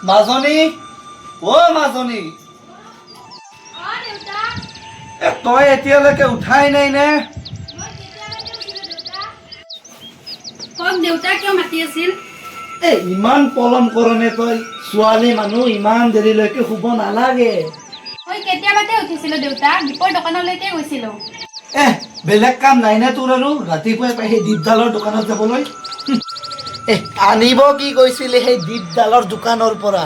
মাজনী ও মাজনী তই এতিয়ালৈকে উঠাই নাই নে? দেউতা কিয় মাতি আছিল? ইমান পলম কৰনে তই ছোৱালী মানুহ ইমান দেৰিলৈকে শুব নালাগে। মই কেতিয়াবাতে উঠিছিলো দেউতা, দীপৰ দোকানলৈকে গৈছিলো। বেলেগ কাম নাই নে তোৰ আৰু ৰাতিপুৱাই পাই সেই দীপডালৰ দোকানত যাবলৈ? আনিব কি কৈছিলি সেই দীপডালৰ দোকানৰ পৰা?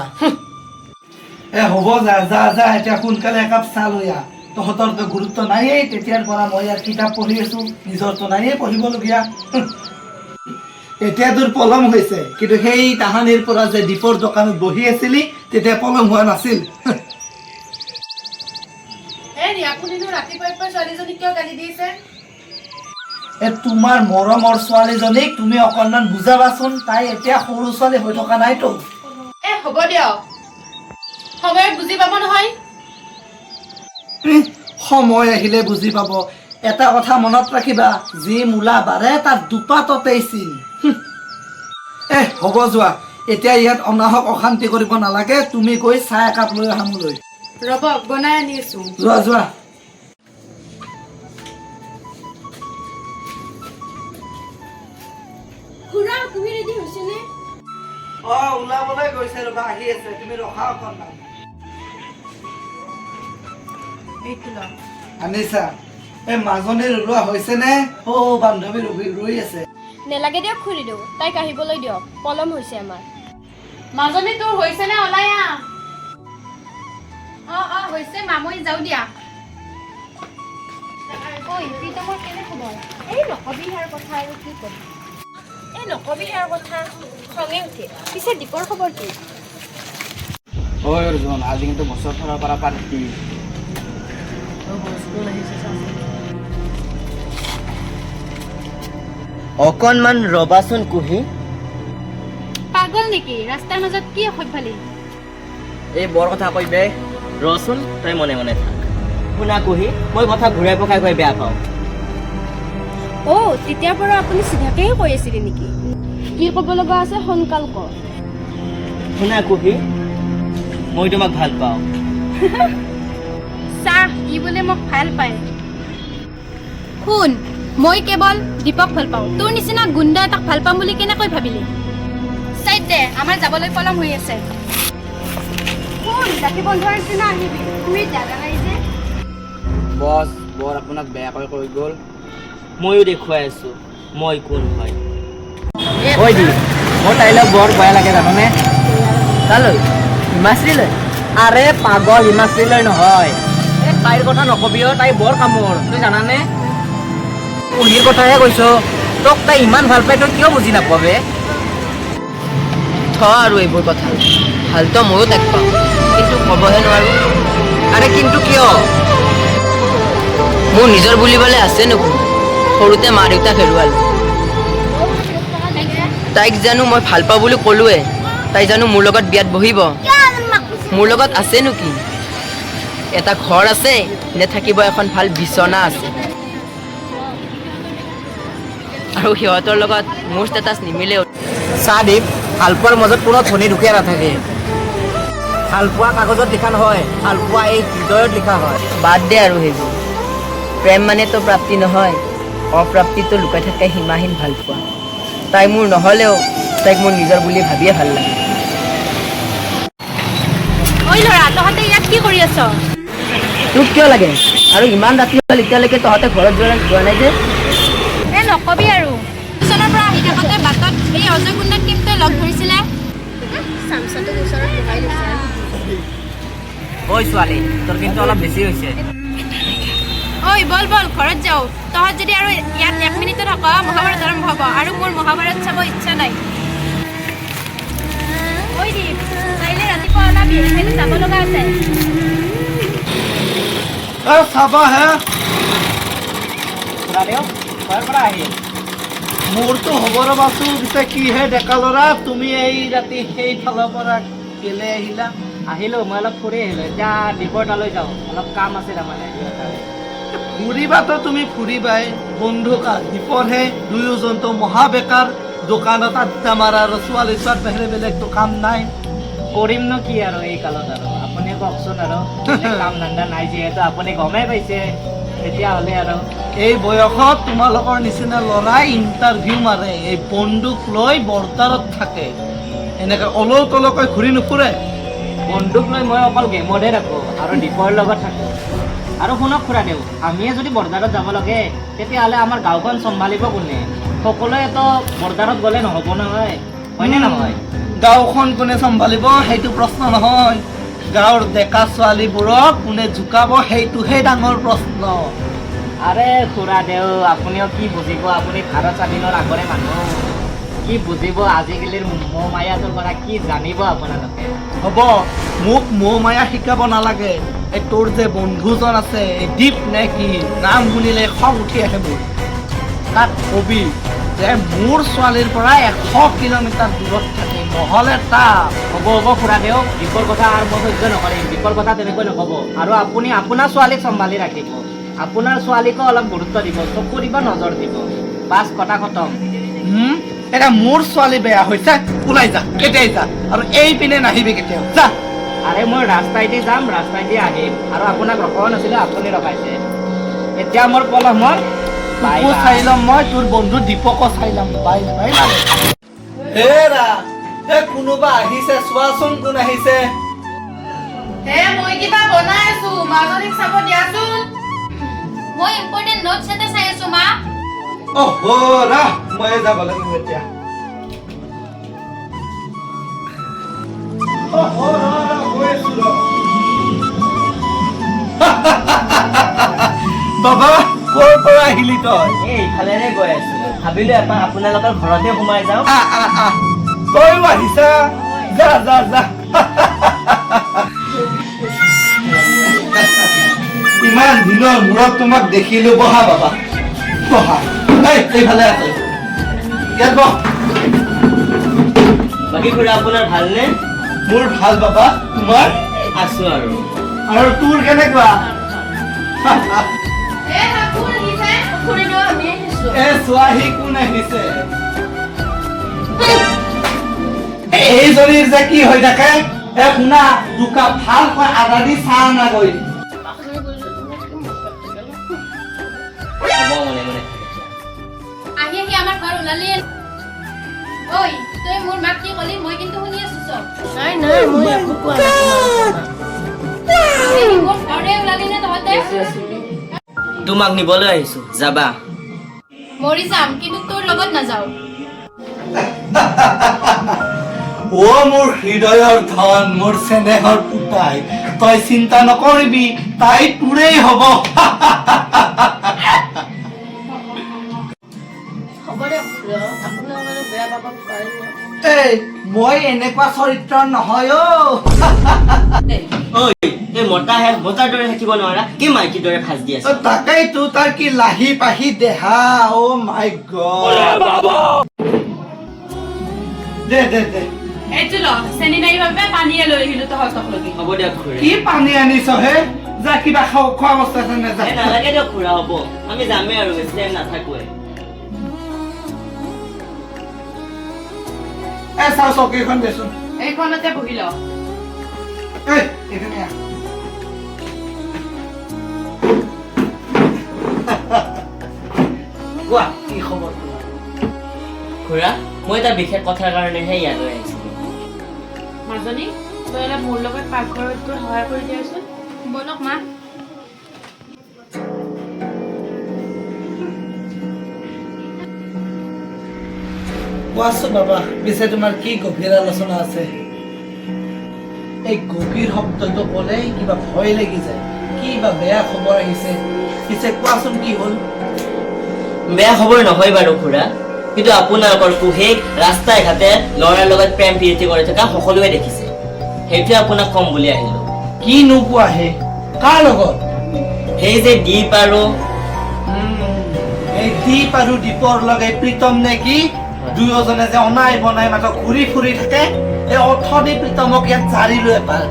হ'ব যা যা যা এতিয়া সোনকালে একাপ চাহ লৈ আহ। তহঁতৰতো গুৰুত্ব নায়েই তেতিয়াৰ পৰা মই ইয়াত কিতাপ পঢ়ি আছো, নিজৰতো নায়েই পঢ়িবলগীয়া। এতিয়া তোৰ পলম হৈছে, কিন্তু সেই তাহানিৰ পৰা যে দীপৰ দোকানত বহি আছিলি তেতিয়া পলম হোৱা নাছিল। তোমাৰ মৰমৰ ছোৱালীজনীক তুমি অকণমান বুজাবাচোন, তাই এতিয়া সৰু ছোৱালী হৈ থকা নাইতো। হ'ব দিয়ক, সময়ত বুজি পাব নহয়। সময় আহিলে বুজি পাব। এটা কথা মনত ৰাখিবা, যি মূলা বাঢ়ে তাত দুপাততেই চিন। হ'ব যোৱা, এতিয়া ইয়াত অনাহক অশান্তি কৰিব নালাগে। তুমি গৈ চাহ একাপ লৈ আহা মোলৈ। ৰ'ব, বনাই আনি আছো। যোৱা যোৱা। খুৰা, তুমি ৰেডি হৈছেনে? ওলাবলৈ গৈছে ৰবা, আহি আছে, তুমি ৰখা অকণমান। আনিছা মাজনীৰ ওলোৱা হৈছে নে? বান্ধৱী ৰৈ আছে। নেলাগে দিয়ক খুৰীদেউ, তাইক আহিবলৈ দিয়ক, পলম হৈছে আমাৰ। মাজনী তোৰ হৈছে নে? ওলাই আহ। হৈছে মা, মই যাওঁ দিয়া। ঐ প্ৰীতমৰ কেনে খবৰ? নকবি ইয়াৰ কথা আৰু কি কবি। নকবি ইয়াৰ কথা, খঙে উঠে। পিছে দীপৰ খবৰ কি? অৰ্জুন, আজি কিন্তু বছৰ থৰৰ পৰা পাৰ্টি। অকণমান ৰবাচোন কুহি। পাগল নেকি? ৰাস্তাৰ মাজত কি অসভ্যালি? এই বৰ কথা কৈবে, ৰচোন তই মনে মনে থাক। শুনা কুহি, মই কথা ঘূৰাই পকাই কৈ বেয়া পাওঁ। তেতিয়াৰ পৰা আপুনি চিধাকেই কৈ আছিলে নেকি? কি ক'ব লগা আছে সোনকাল ক। শুনা কুহি, মই তোমাক ভাল পাওঁ। চাহ, ই বোলে মোক ভাল পায়। শুন, মই কেৱল দীপক ভাল পাওঁ। তোৰ নিচিনা গুণ্ডা এটাক ভাল পাম বুলি কেনেকৈ ভাবিলি? চাই দে, আমাৰ যাবলৈ পলম হৈ আছে। শুন, জাতি বন্ধুৰ নিচিনা আহিবি, তুমি জাগা নাই যে। বছ, বৰ আপোনাক বেয়াকৈ কৈ গ'ল। ময়ো দেখুৱাই আছো মই কোন হয়। ঐ দি, মোৰ তাইলৈ বৰ বেয়া লাগে জাননে? তালৈ হিমাশ্ৰীলৈ? আৰে পাগল, হিমাশ্ৰীলৈ নহয়। তাইৰ কথা নকবি, তাই বৰ কামোৰ, তই জানানে? কুহিৰ কথাহে কৈছ। তোক তাই ইমান ভাল পাই, তই কিয় বুজি নাপাবে? আৰু এইবোৰ কথা ভালতো ময়ো তাক পাওঁ, কিন্তু ক'বহে নোৱাৰো। আৰে কিন্তু কিয়? মোৰ নিজৰ বুলিবলৈ আছে নেকি? সৰুতে মা দেউতাক হেৰুৱালো। তাইক জানো মই ভাল পাওঁ বুলি ক'লোৱে, তাই জানো মোৰ লগত বিয়াত বহিব? মোৰ লগত আছে নেকি? এটা ঘৰ আছে নে থাকিব এখন ভাল বিচনা আছে? আৰু সিহঁতৰ লগত মোৰ ষ্টেটাছ নিমিলেও। চাদীপ, ভালপোৱাৰ মাজত কোনো ধনী দুখীয়া নাথাকে। ভালপোৱা কাগজত লিখা নহয়, ভালপোৱা এই হৃদয়ত লিখা হয়। বাদ দে আৰু সেইবোৰ। প্ৰেম মানেতো প্ৰাপ্তি নহয়, অপ্ৰাপ্তিটো লুকাই থাকে সীমাহীন ভালপোৱা। তাই মোৰ নহ'লেও তাইক মোৰ নিজৰ বুলি ভাবিয়ে ভাল লাগে। ঐ ল'ৰা, তহঁতে ইয়াত কি কৰি আছ? তোক কিয় লাগে? আৰু ইমান ৰাতি হ'ল এতিয়ালৈকে তহঁতে ঘৰত যোৱা নাই যে? নকবি আৰু। টিউচনৰ পৰা আহি থাকোঁতে বাটত এই অজয় গুণ্ডাক কেনেকৈ লগ ধৰিছিলে। চামচাটো ওচৰত বহাই লৈছে। ঐ ছোৱালী, তোৰ কিন্তু অলপ বেছি হৈছে। ঐ বল বল, ঘৰত যাওঁ। তহঁত যদি আৰু ইয়াত 1 মিনিটত থাক, মহাভাৰত আৰম্ভ হ'ব, আৰু মোৰ মহাভাৰত চাব ইচ্ছা নাই। ঐ দীপ, কাইলৈ ৰাতিপুৱা ওলাবি, এঠাইলৈ যাব লগা আছে। চাবা হে, পৰা আহিল মোৰতো হ'ব ৰবাচো। পিছে কিহে ডেকা ল'ৰা, তুমি এই ৰাতি সেই ফালৰ পৰা কেলে আহিলা? আহিলো, মই অলপ ফুৰি আহিলো। এতিয়া দীপৰ তালৈ যাওঁ, অলপ কাম আছে তাৰমানে। ফুৰিবাতো তুমি ফুৰিবাই, বন্ধু কা দীপৰহে, দুয়োজনতো মহা বেকাৰ। দোকানত আড্ডা মাৰা আৰু ছোৱালী চোৱাত বাহিৰে বেলেগতো কাম নাই। কৰিম ন কি আৰু এই কালত আৰু আপুনি কওকচোন আৰু বেলেগ কাম ধান্দা নাই যিহেতু আপুনি গমেই পাইছে তেতিয়াহ'লে আৰু এই বয়সত তোমালোকৰ নিচিনা ল'ৰাই ইণ্টাৰভিউ মাৰে এই বন্দুক লৈ বৰ্ডাৰত থাকে এনেকে অলৌ তলকৈ ঘূৰি নুফুৰে বন্দুক লৈ মই অকল গেমতহে থাকোঁ আৰু দীপৰ লগত থাকোঁ আৰু শুনক খুৰাদেউ আমিয়ে যদি বৰ্ডাৰত যাব লাগে তেতিয়াহ'লে আমাৰ গাঁওখন চম্ভালিব কোনে সকলোৱেতো বৰ্ডাৰত গ'লে নহ'ব নহয় হয়নে নহয় গাঁওখন কোনে চম্ভালিব সেইটো প্ৰশ্ন নহয় গাঁৱৰ ডেকা ছোৱালীবোৰক কোনে জোকাব সেইটোহে ডাঙৰ প্ৰশ্ন আৰে খুৰাদেউ আপুনিও কি বুজিব আপুনি ভাৰত স্বাধীনৰ আগৰে মানুহ কি বুজিব আজিকালিৰ মোহ মায়াটোৰ পৰা কি জানিব আপোনালোকে হ'ব মোক মোহ মায়া শিকাব নালাগে এই তোৰ যে বন্ধুজন আছে এই দীপ নে কি নাম শুনিলে খং উঠি আহে মোৰ তাক কবি যে মোৰ ছোৱালীৰ পৰা 100 কিলোমিটাৰ দূৰত থাকে নহ'লে তাক হ'ব খুৰাদেউ দীপৰ কথা আৰু মই সহ্য নকৰিম দীপৰ কথা তেনেকৈ নক'ব আৰু আপুনি আপোনাৰ ছোৱালীক চম্ভালি ৰাখিব আপোনাৰ ছোৱালীকো অলপ গুৰুত্ব দিব চকু দিব নজৰ দিব বাছ কথা খতম এতিয়া মোৰ ছোৱালী বেয়া হৈছে ওলাই যা কেতিয়াই যা আৰু এই পিনে নাহিবি কেতিয়াও যা আৰে মই ৰাস্তাইদি যাম ৰাস্তাইদি আহিম আৰু আপোনাক ৰখোৱা নাছিলে আপুনি ৰখাইছে এতিয়া মোৰ পলম হ'ল বাই তোকো চাই ল'ম মই তোৰ বন্ধু দীপকো চাই ল'ম বাই বাই হেৰা এই কোনোবা আহিছে চোৱাচোন কোন আহিছে হে মই কিবা বনাই আছো মাজনীক চাব দিয়াচোন মই ইম্পৰ্টেণ্ট নোটছ এটা চাই আছো মা অহ ৰা মই যাব লাগিব এতিয়া বাবা ক'ৰ পৰা আহিলি তই এই ইফালেৰে গৈ আছিলোঁ ভাবিলোঁ এপাক আপোনালোকৰ ঘৰতে সোমাই যাওঁ তইও আহিছা যা যা যা ইমান দিনৰ মূৰত তোমাক দেখিলো বহা বাবা বহা এইফালে আছে ইয়াত বহ বাকী খুৰা আপোনাৰ ভালনে মোৰ ভাল বাবা তোমাৰ আছোঁ আৰু তোৰ কেনেকুৱা হে হাকুৰ আহিছে খুৰিনো আমি আহিছো এ চোৱাহি কোন আহিছে এইজনীৰ যে কি হৈ থাকে এ শুনা দুকা ভালকৈ আদা দি চাহ নাগৈ আহি আহি আমাৰ ঘৰ ওলালি ঐ তই মোৰ মাক কি কলি মই কিন্তু শুনি আছো চব নাই নাই মই একো কোৱা নাই মোৰ ঘৰে ওলালি নে তহঁতে তোমাক নিবলৈ আহিছোঁ যাবা মৰি যাম কিন্তু তোৰ লগত নাযাওঁ ও মোৰ হৃদয়ৰ ধন মোৰ চেনেহৰ পুতাই তই চিন্তা নকৰিবি তাই তোৰেই হ'ব হ'ব দিয়ক আপোনাৰ মানে বেয়া পাব পাৰিব এই মই এনেকুৱা চৰিত্ৰৰ নহয় ঐ এই মতাৰ দৰে থাকিব নোৱাৰা কি মাইকীৰ দৰে ফাঁচ দি আছে তাকেইতো তাৰ কি লাহি পাহি দেহা অ' মাই গড দে দে দে এইটো ল চেনি নাই বাবে পানীয়ে লৈ আহিলো তহঁতক লগি হ'ব দিয়ক খুৰা কি পানী আনিছ হে যা কিবা খোৱা বস্তু আছে নে যা নালাগে দিয়ক খুৰা হ'ব আমি যামেই আৰু বেছি টাইম নাথাকোৱে চাওঁ চকীখন দেচোন এইখনতে বহি ল এইখানে কোৱা কি খবৰ খুৰা মই এটা বিশেষ কথাৰ কাৰণেহে ইয়ালৈ আহিছিলোঁ মাজনী তই অলপ মোৰ লগত পাকঘৰত গৈ সহায় কৰি দিয়াচোন বলক মা কোৱাচোন বাবা পিছে তোমাৰ কি গভীৰ আলোচনা আছে এই গভীৰ শব্দটো ক'লে কিবা ভয় লাগি যায় কিবা বেয়া খবৰ আহিছে পিছে কোৱাচোন কি হ'ল বেয়া খবৰ নহয় বাৰু খুৰা কিন্তু আপোনালোকৰ কুহেক ৰাস্তাই ঘাটে ল'ৰাৰ লগত প্ৰেম প্ৰীতি কৰি থকা সকলোৱে দেখিছে সেইটোৱে আপোনাক কম বুলি আহিলোঁ কি নোপোৱা হে কাৰ লগত সেই যে দীপ আৰু এই দীপ আৰু দীপৰ লগে প্ৰীতম নে কি দুয়োজনে যে অনাই বনাই মাত্ৰ ঘূৰি ফুৰি থাকে এই অথনি প্ৰীতমক ইয়াত জাৰি লৈ পাল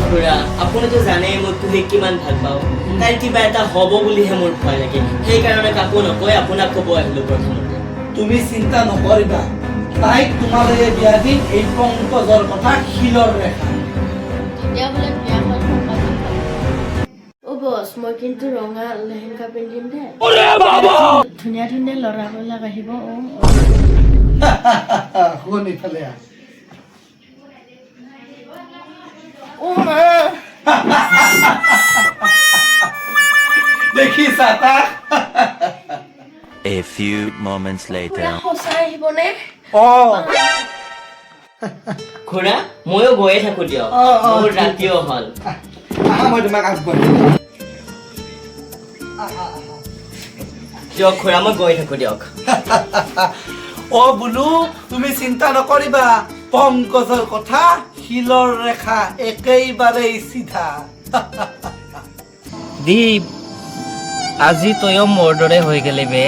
খুৰা আপুনিতো জানেই মই কুহেক কিমান ভাল পাওঁ তাইৰ কিবা এটা হ'ব বুলিহে মোৰ ভয় লাগে সেইকাৰণে কাকো নকৈ আপোনাক ক'ব আহিলোঁ প্ৰথমতে তুমি চিন্তা নকৰিবা তাইক তোমালোকে বিয়া দিম এই পংকজৰ কথা শিলৰ ৰেখা। তেতিয়া বোলে বিয়া হ'ল পংকজৰ কথা। অ' বছ, মই কিন্তু ৰঙা লেহেংগা পিন্ধিম দে। ধুনীয়া ধুনীয়া ল'ৰাবিলাক আহিব। শুন ইফালে আহ। দেখিছা তাক? A few moments later. সঁচাই আহিবনে? খুৰা ময়ো গৈয়ে থাকো দিয়ক, মোৰ ৰাতিও হ'ল। আহা মই তোমাক আগবঢ়াই দিয়ক খুৰা মই গৈ থাকো দিয়ক। বোলো তুমি চিন্তা নকৰিবা, পংকজৰ কথা শিলৰ ৰেখা একেবাৰেই চিধা। দীপ আজি তয়ো মোৰ দৰে হৈ গেলি বে,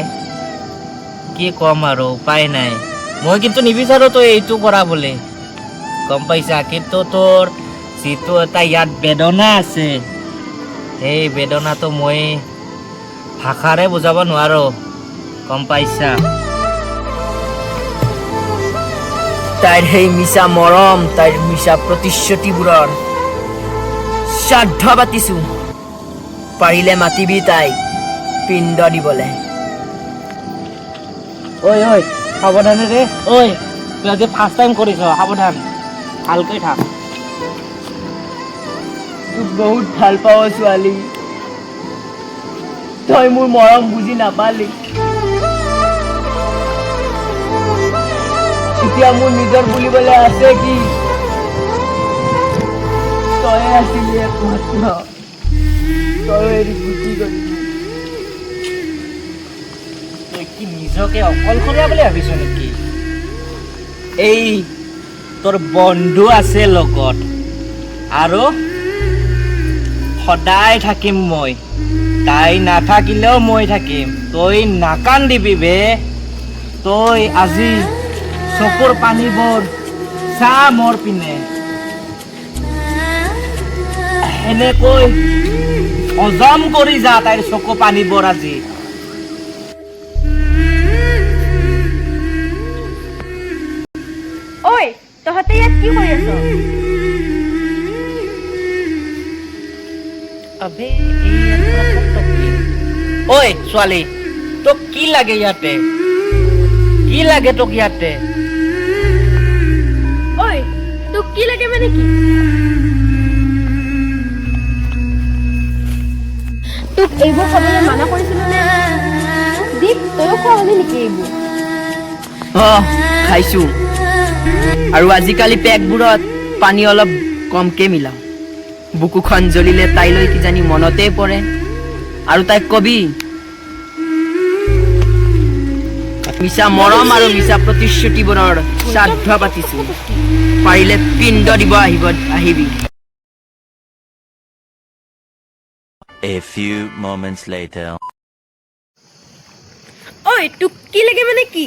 কি কম আৰু উপায় নাই। মই কিন্তু নিবিচাৰো তই এইটো কৰা বুলি, গম পাইছা? কিন্তু তোৰ যিটো এটা ইয়াত বেদনা আছে, সেই বেদনাটো মই ভাষাৰে বুজাব নোৱাৰো, গম পাইছা? তাইৰ সেই মিছা মৰম, তাইৰ মিছা প্ৰতিশ্ৰুতিবোৰৰ শ্ৰাদ্ধ পাতিছো। পাৰিলে মাতিবি তাইক পিণ্ড দিবলে। ঐ ঐ সাৱধানে ৰে, ঐ তই আজি ফাৰ্ষ্ট টাইম কৰিছ, সাৱধান ভালকৈ থাক। তোক বহুত ভাল পাওঁ ছোৱালী, তই মোৰ মৰম বুজি নাপালি। এতিয়া মোৰ নিজৰ বুলিবলৈ আছে কি? তই আছিলি একমাত্ৰ, তই এৰি গুচি গলি। তই কি নিজকে অকলশৰীয়া বুলি ভাবিছ নেকি? এই তোৰ বন্ধু আছে লগত, আৰু সদায় থাকিম মই, তাই নাথাকিলেও মই থাকিম। তই নাকান্দিবি বে, তই আজি চকুৰ পানীবোৰ চা মোৰ পিনে, এনেকৈ হজম কৰি যা তাইৰ চকু পানীবোৰ আজি। ঐ, তহঁতে ইয়াত কি কৰি আছ? ঐ ছোৱালী, তোক কি লাগে ইয়াতে? কি লাগে তোক ইয়াতে? ঐ, তোক কি লাগে মানে কি? তোক এইবোৰ খাবলৈ মানা কৰিছিলো নে? দীপ, তয়ো খোৱা হলি নেকি এইবোৰ? খাইছো, আৰু আজিকালি পেকবোৰত পানী অলপ কমকে মিলাও। বুকুখন জ্বলিলে তাইলৈ কিজানি মনতেই পৰে, আৰু তাইক কবি মিছা মৰম আৰু মিছা প্ৰতিশ্ৰুতিবোৰৰ শ্ৰাদ্ধ পাতিছো, পাৰিলে পিণ্ড দিব আহিবি। A few moments later. ঐ, তোক কি লাগে মানে কি?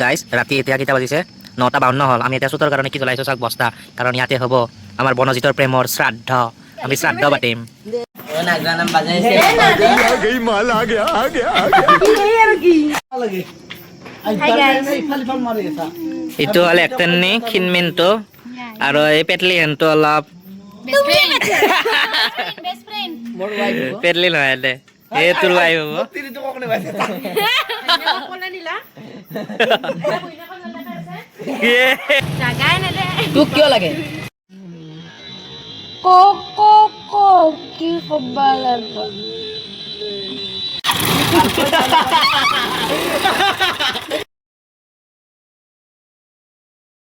গাইজ ৰাতি এতিয়া কেইটা বাজিছে? 9:52 হ'ল। আমি এতিয়া চুতৰ কাৰণে কি জ্বলাইছো চাওক বস্তা, কাৰণ ইয়াতে হ'ব আমাৰ বনজিতৰ প্ৰেমৰ শ্ৰাদ্ধ, আমি শ্ৰাদ্ধ পাতিম। এইটো হ'ল একটেনি খিনমিনটো, আৰু এই পেটলি হেনটো অলপ পেটলি নহয় দে, এই তোৰ ৱাইফ হ'ব। তোক কিয় লাগে? কি কবা লাগিব?